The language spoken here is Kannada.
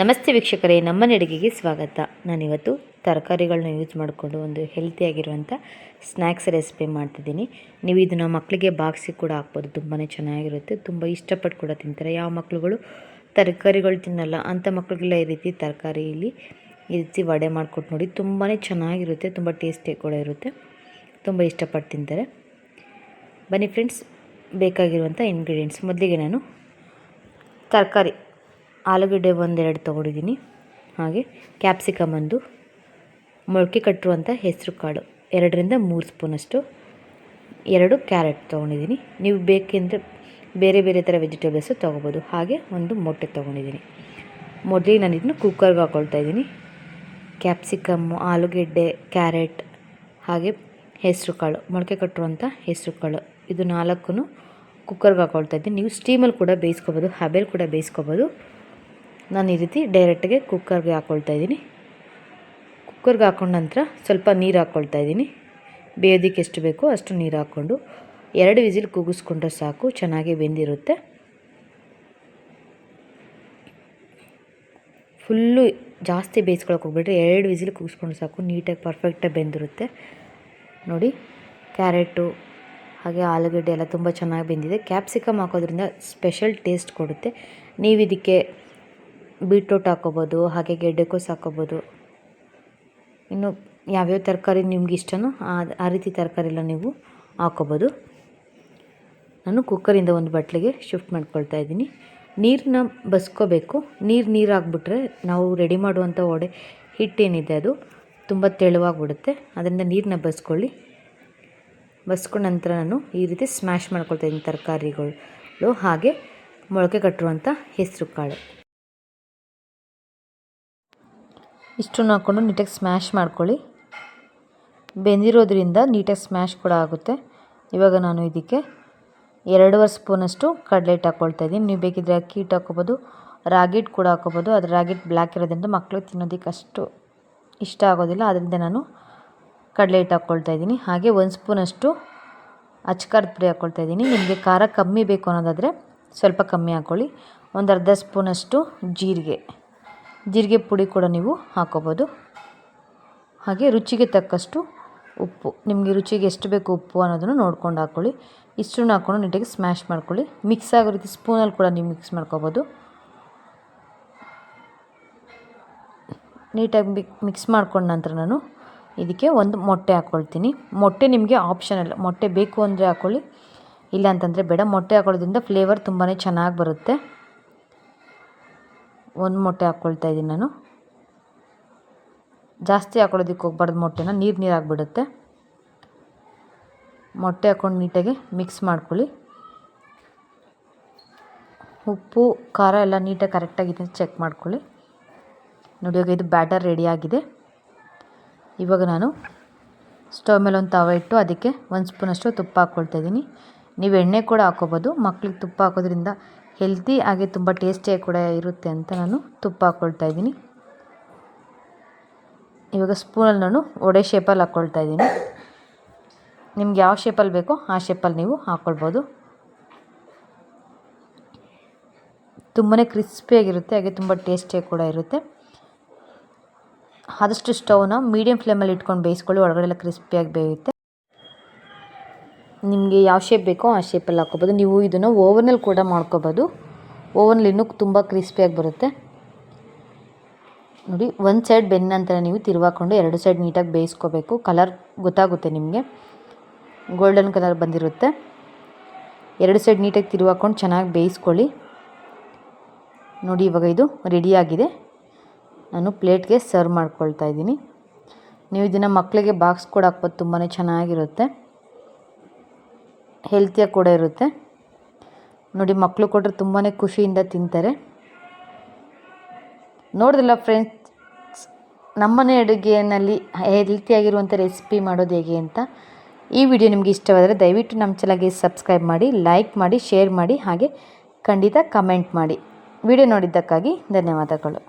ನಮಸ್ತೆ ವೀಕ್ಷಕರೇ, ನಮ್ಮ ಅಡುಗೆಗೆ ಸ್ವಾಗತ. ನಾನಿವತ್ತು ತರಕಾರಿಗಳನ್ನ ಯೂಸ್ ಮಾಡಿಕೊಂಡು ಒಂದು ಹೆಲ್ತಿಯಾಗಿರುವಂಥ ಸ್ನ್ಯಾಕ್ಸ್ ರೆಸಿಪಿ ಮಾಡ್ತಿದ್ದೀನಿ. ನೀವು ಇದನ್ನು ಮಕ್ಕಳಿಗೆ ಬಾಕ್ಸಿಗೆ ಕೂಡ ಹಾಕ್ಬೋದು. ತುಂಬಾ ಚೆನ್ನಾಗಿರುತ್ತೆ, ತುಂಬ ಇಷ್ಟಪಟ್ಟು ಕೂಡ ತಿಂತಾರೆ. ಯಾವ ಮಕ್ಕಳುಗಳು ತರಕಾರಿಗಳು ತಿನ್ನಲ್ಲ ಅಂಥ ಮಕ್ಕಳಿಗೆಲ್ಲ ಈ ರೀತಿ ತರಕಾರಿಯಲ್ಲಿ ಈ ರೀತಿ ವಡೆ ಮಾಡಿಕೊಟ್ಟು ನೋಡಿ. ತುಂಬಾ ಚೆನ್ನಾಗಿರುತ್ತೆ, ತುಂಬ ಟೇಸ್ಟಿ ಕೂಡ ಇರುತ್ತೆ, ತುಂಬ ಇಷ್ಟಪಟ್ಟು ತಿಂತಾರೆ. ಬನ್ನಿ ಫ್ರೆಂಡ್ಸ್, ಬೇಕಾಗಿರುವಂಥ ಇಂಗ್ರೀಡಿಯೆಂಟ್ಸ್. ಮೊದಲಿಗೆ ನಾನು ತರಕಾರಿ ಆಲೂಗಡ್ಡೆ 1-2 ತೊಗೊಂಡಿದ್ದೀನಿ. ಹಾಗೆ ಕ್ಯಾಪ್ಸಿಕಮ್ ಒಂದು, ಮೊಳಕೆ ಕಟ್ಟಿರುವಂಥ ಹೆಸರು ಕಾಳು 2-3 ಸ್ಪೂನಷ್ಟು, 2 ಕ್ಯಾರೆಟ್ ತೊಗೊಂಡಿದ್ದೀನಿ. ನೀವು ಬೇಕೆಂದರೆ ಬೇರೆ ಬೇರೆ ಥರ ವೆಜಿಟೇಬಲ್ಸು ತೊಗೋಬೋದು. ಹಾಗೆ ಒಂದು ಮೊಟ್ಟೆ ತೊಗೊಂಡಿದ್ದೀನಿ. ಮೊದಲಿಗೆ ನಾನು ಇದನ್ನು ಕುಕ್ಕರ್ಗೆ ಹಾಕ್ಕೊಳ್ತಾ ಇದ್ದೀನಿ. ಕ್ಯಾಪ್ಸಿಕಮ್ಮು, ಆಲೂಗೆಡ್ಡೆ, ಕ್ಯಾರೆಟ್ ಹಾಗೆ ಹೆಸರು ಕಾಳು, ಮೊಳಕೆ ಕಟ್ಟಿರುವಂಥ ಹೆಸರು ಕಾಳು, ಇದು 4 ಕುಕ್ಕರ್ಗೆ ಹಾಕ್ಕೊಳ್ತಾ ಇದ್ದೀನಿ. ನೀವು ಸ್ಟೀಮಲ್ಲಿ ಕೂಡ ಬೇಯಿಸ್ಕೊಬೋದು, ಹಬೆಯಲ್ಲಿ ಕೂಡ ಬೇಯಿಸ್ಕೊಬೋದು. ನಾನು ಈ ರೀತಿ ಡೈರೆಕ್ಟಾಗಿ ಕುಕ್ಕರ್ಗೆ ಹಾಕ್ಕೊಳ್ತಾ ಇದ್ದೀನಿ. ಕುಕ್ಕರ್ಗೆ ಹಾಕ್ಕೊಂಡ ನಂತರ ಸ್ವಲ್ಪ ನೀರು ಹಾಕ್ಕೊಳ್ತಾ ಇದ್ದೀನಿ. ಬೇಯೋದಕ್ಕೆ ಎಷ್ಟು ಬೇಕೋ ಅಷ್ಟು ನೀರು ಹಾಕ್ಕೊಂಡು 2 ವಿಸಿಲ್ ಕೂಗಿಸ್ಕೊಂಡ್ರೆ ಸಾಕು, ಚೆನ್ನಾಗಿ ಬೆಂದಿರುತ್ತೆ. ಫುಲ್ಲು ಜಾಸ್ತಿ ಬೇಯಿಸ್ಕೊಳಕ್ಕೆ ಹೋಗ್ಬಿಟ್ರೆ 2 ವಿಸಿಲ್ ಕೂಗಿಸ್ಕೊಂಡ್ರೆ ಸಾಕು, ನೀಟಾಗಿ ಪರ್ಫೆಕ್ಟಾಗಿ ಬೆಂದಿರುತ್ತೆ. ನೋಡಿ, ಕ್ಯಾರೆಟು ಹಾಗೆ ಆಲೂಗಡ್ಡೆ ಎಲ್ಲ ತುಂಬ ಚೆನ್ನಾಗಿ ಬೆಂದಿದೆ. ಕ್ಯಾಪ್ಸಿಕಮ್ ಹಾಕೋದ್ರಿಂದ ಸ್ಪೆಷಲ್ ಟೇಸ್ಟ್ ಕೊಡುತ್ತೆ. ನೀವು ಇದಕ್ಕೆ ಬೀಟ್ರೂಟ್ ಹಾಕೋಬೋದು, ಹಾಗೆ ಗೆಡ್ಡೆಕೋಸು ಹಾಕೋಬೋದು. ಇನ್ನು ಯಾವ್ಯಾವ ತರಕಾರಿ ನಿಮ್ಗೆ ಇಷ್ಟನೋ ಆ ರೀತಿ ತರಕಾರಿ ಎಲ್ಲ ನೀವು ಹಾಕೋಬೋದು. ನಾನು ಕುಕ್ಕರಿಂದ ಒಂದು ಬಟ್ಲಿಗೆ ಶಿಫ್ಟ್ ಮಾಡ್ಕೊಳ್ತಾ ಇದ್ದೀನಿ. ನೀರನ್ನ ಬಸ್ಕೋಬೇಕು. ನೀರು ಹಾಕ್ಬಿಟ್ರೆ ನಾವು ರೆಡಿ ಮಾಡುವಂಥ ವಡೆ ಹಿಟ್ಟೇನಿದೆ ಅದು ತುಂಬ ತೆಳುವಾಗಿಬಿಡುತ್ತೆ. ಅದರಿಂದ ನೀರನ್ನ ಬಸ್ಕೊಳ್ಳಿ. ಬಸ್ಕೊಂಡ ನಂತರ ನಾನು ಈ ರೀತಿ ಸ್ಮ್ಯಾಶ್ ಮಾಡ್ಕೊಳ್ತಾ ಇದ್ದೀನಿ ತರಕಾರಿಗಳು ಹಾಗೆ ಮೊಳಕೆ ಕಟ್ಟಿರುವಂಥ ಹೆಸರು ಕಾಳು ಇಷ್ಟನ್ನು ಹಾಕ್ಕೊಂಡು ನೀಟಾಗಿ ಸ್ಮ್ಯಾಶ್ ಮಾಡ್ಕೊಳ್ಳಿ. ಬೆಂದಿರೋದ್ರಿಂದ ನೀಟಾಗಿ ಸ್ಮ್ಯಾಶ್ ಕೂಡ ಆಗುತ್ತೆ. ಇವಾಗ ನಾನು ಇದಕ್ಕೆ 2.5 ಸ್ಪೂನಷ್ಟು ಕಡಲೆ ಹಿಟ್ಟು ಹಾಕ್ಕೊಳ್ತಾ ಇದ್ದೀನಿ. ನೀವು ಬೇಕಿದ್ದರೆ ಅಕ್ಕಿ ಹಿಟ್ಟು ಹಾಕ್ಕೋಬೋದು, ರಾಗಿ ಹಿಟ್ಟು ಕೂಡ ಹಾಕ್ಕೋಬೋದು. ಅದು ರಾಗಿ ಹಿಟ್ಟು ಬ್ಲ್ಯಾಕ್ ಇರೋದ್ರಿಂದ ಮಕ್ಕಳು ತಿನ್ನೋದಕ್ಕೆ ಅಷ್ಟು ಇಷ್ಟ ಆಗೋದಿಲ್ಲ, ಅದರಿಂದ ನಾನು ಕಡಲೆ ಹಿಟ್ಟು ಹಾಕ್ಕೊಳ್ತಾ ಇದ್ದೀನಿ. ಹಾಗೆ 1 ಸ್ಪೂನಷ್ಟು ಅಚ್ಕಾರದ ಪುಡಿ ಹಾಕ್ಕೊಳ್ತಾ ಇದ್ದೀನಿ. ನಿಮಗೆ ಖಾರ ಕಮ್ಮಿ ಬೇಕು ಅನ್ನೋದಾದರೆ ಸ್ವಲ್ಪ ಕಮ್ಮಿ ಹಾಕ್ಕೊಳ್ಳಿ. ಒಂದು ಅರ್ಧ ಸ್ಪೂನಷ್ಟು ಜೀರಿಗೆ ಪುಡಿ ಕೂಡ ನೀವು ಹಾಕ್ಕೋಬೋದು. ಹಾಗೆ ರುಚಿಗೆ ತಕ್ಕಷ್ಟು ಉಪ್ಪು, ನಿಮಗೆ ರುಚಿಗೆ ಎಷ್ಟು ಬೇಕು ಉಪ್ಪು ಅನ್ನೋದನ್ನು ನೋಡ್ಕೊಂಡು ಹಾಕ್ಕೊಳ್ಳಿ. ಇಷ್ಟನ್ನು ಹಾಕ್ಕೊಂಡು ನೀಟಾಗಿ ಸ್ಮ್ಯಾಶ್ ಮಾಡ್ಕೊಳ್ಳಿ. ಮಿಕ್ಸ್ ಆಗೋ ರೀತಿ ಸ್ಪೂನಲ್ಲಿ ಕೂಡ ನೀವು ಮಿಕ್ಸ್ ಮಾಡ್ಕೋಬೋದು. ನೀಟಾಗಿ ಮಿಕ್ಸ್ ಮಾಡ್ಕೊಂಡ ನಂತರ ನಾನು ಇದಕ್ಕೆ ಒಂದು ಮೊಟ್ಟೆ ಹಾಕ್ಕೊಳ್ತೀನಿ. ಮೊಟ್ಟೆ ನಿಮಗೆ ಆಪ್ಷನಲ್, ಮೊಟ್ಟೆ ಬೇಕು ಅಂದರೆ ಹಾಕ್ಕೊಳ್ಳಿ, ಇಲ್ಲ ಅಂತಂದರೆ ಬೇಡ. ಮೊಟ್ಟೆ ಹಾಕೊಳ್ಳೋದ್ರಿಂದ ಫ್ಲೇವರ್ ತುಂಬಾ ಚೆನ್ನಾಗಿ ಬರುತ್ತೆ. 1 ಮೊಟ್ಟೆ ಹಾಕ್ಕೊಳ್ತಾ ಇದ್ದೀನಿ ನಾನು. ಜಾಸ್ತಿ ಹಾಕೊಳ್ಳೋದಕ್ಕೆ ಹೋಗ್ಬಾರ್ದು, ಮೊಟ್ಟೆನ ನೀರು ಆಗಿಬಿಡುತ್ತೆ. ಮೊಟ್ಟೆ ಹಾಕ್ಕೊಂಡು ನೀಟಾಗಿ ಮಿಕ್ಸ್ ಮಾಡ್ಕೊಳ್ಳಿ. ಉಪ್ಪು ಖಾರ ಎಲ್ಲ ನೀಟಾಗಿ ಕರೆಕ್ಟಾಗಿದೆ ಚೆಕ್ ಮಾಡ್ಕೊಳ್ಳಿ. ನೋಡಿ, ಇವಾಗ ಇದು ಬ್ಯಾಟರ್ ರೆಡಿಯಾಗಿದೆ. ಇವಾಗ ನಾನು ಸ್ಟವ್ ಮೇಲೆ ಒಂದು ತವ ಇಟ್ಟು ಅದಕ್ಕೆ 1 ಸ್ಪೂನಷ್ಟು ತುಪ್ಪ ಹಾಕ್ಕೊಳ್ತಾ ಇದ್ದೀನಿ. ನೀವು ಎಣ್ಣೆ ಕೂಡ ಹಾಕ್ಕೋಬೋದು. ಮಕ್ಳಿಗೆ ತುಪ್ಪ ಹಾಕೋದ್ರಿಂದ ಹೆಲ್ತಿ ಹಾಗೆ ತುಂಬ ಟೇಸ್ಟಿಯಾಗಿ ಕೂಡ ಇರುತ್ತೆ ಅಂತ ನಾನು ತುಪ್ಪ ಹಾಕ್ಕೊಳ್ತಾ ಇದ್ದೀನಿ. ಇವಾಗ ಸ್ಪೂನಲ್ಲಿ ನಾನು ವಡೆ ಶೇಪಲ್ಲಿ ಹಾಕ್ಕೊಳ್ತಾ ಇದ್ದೀನಿ. ನಿಮ್ಗೆ ಯಾವ ಶೇಪಲ್ಲಿ ಬೇಕೋ ಆ ಶೇಪಲ್ಲಿ ನೀವು ಹಾಕ್ಕೊಳ್ಬೋದು. ತುಂಬಾ ಕ್ರಿಸ್ಪಿಯಾಗಿರುತ್ತೆ, ಹಾಗೆ ತುಂಬ ಟೇಸ್ಟಿಯಾಗಿ ಕೂಡ ಇರುತ್ತೆ. ಆದಷ್ಟು ಸ್ಟವ್ನ ಮೀಡಿಯಮ್ ಫ್ಲೇಮಲ್ಲಿ ಇಟ್ಕೊಂಡು ಬೇಯಿಸ್ಕೊಳ್ಳಿ, ಒಳಗಡೆ ಎಲ್ಲ ಕ್ರಿಸ್ಪಿಯಾಗಿ ಬೇಯುತ್ತೆ. ನಿಮಗೆ ಯಾವ ಶೇಪ್ ಬೇಕೋ ಆ ಶೇಪಲ್ಲಿ ಹಾಕ್ಕೋಬೋದು. ನೀವು ಇದನ್ನು ಓವನಲ್ಲಿ ಕೂಡ ಮಾಡ್ಕೋಬೋದು. ಓವನಲ್ಲಿ ಇನ್ನೂ ತುಂಬ ಕ್ರಿಸ್ಪಿಯಾಗಿ ಬರುತ್ತೆ. ನೋಡಿ, ಒಂದು ಸೈಡ್ ಬೆಂದ ನಂತರ ನೀವು ತಿರುವಾಕೊಂಡು 2 ಸೈಡ್ ನೀಟಾಗಿ ಬೇಯಿಸ್ಕೋಬೇಕು. ಕಲರ್ ಗೊತ್ತಾಗುತ್ತೆ ನಿಮಗೆ, ಗೋಲ್ಡನ್ ಕಲರ್ ಬಂದಿರುತ್ತೆ. 2 ಸೈಡ್ ನೀಟಾಗಿ ತಿರುವಾಕೊಂಡು ಚೆನ್ನಾಗಿ ಬೇಯಿಸ್ಕೊಳ್ಳಿ. ನೋಡಿ, ಇವಾಗ ಇದು ರೆಡಿಯಾಗಿದೆ. ನಾನು ಪ್ಲೇಟ್ಗೆ ಸರ್ವ್ ಮಾಡ್ಕೊಳ್ತಾ ಇದ್ದೀನಿ. ನೀವು ಇದನ್ನು ಮಕ್ಕಳಿಗೆ ಬಾಕ್ಸ್ ಕೂಡ ಹಾಕ್ಬೋದು, ತುಂಬಾ ಚೆನ್ನಾಗಿರುತ್ತೆ, ಹೆಲ್ತಿಯಾಗಿ ಕೂಡ ಇರುತ್ತೆ. ನೋಡಿ, ಮಕ್ಕಳು ಕೊಟ್ಟರೆ ತುಂಬಾ ಖುಷಿಯಿಂದ ತಿಂತಾರೆ. ನೋಡಿದ್ರಲ್ಲ ಫ್ರೆಂಡ್ಸ್, ನಮ್ಮನೆ ಅಡುಗೆಯಲ್ಲಿ ಹೆಲ್ತಿಯಾಗಿರುವಂಥ ರೆಸಿಪಿ ಮಾಡೋದು ಹೇಗೆ ಅಂತ. ಈ ವಿಡಿಯೋ ನಿಮಗೆ ಇಷ್ಟವಾದರೆ ದಯವಿಟ್ಟು ನಮ್ಮ ಚಾನಲ್ಗೆ ಸಬ್ಸ್ಕ್ರೈಬ್ ಮಾಡಿ, ಲೈಕ್ ಮಾಡಿ, ಶೇರ್ ಮಾಡಿ, ಹಾಗೆ ಖಂಡಿತ ಕಮೆಂಟ್ ಮಾಡಿ. ವಿಡಿಯೋ ನೋಡಿದ್ದಕ್ಕಾಗಿ ಧನ್ಯವಾದಗಳು.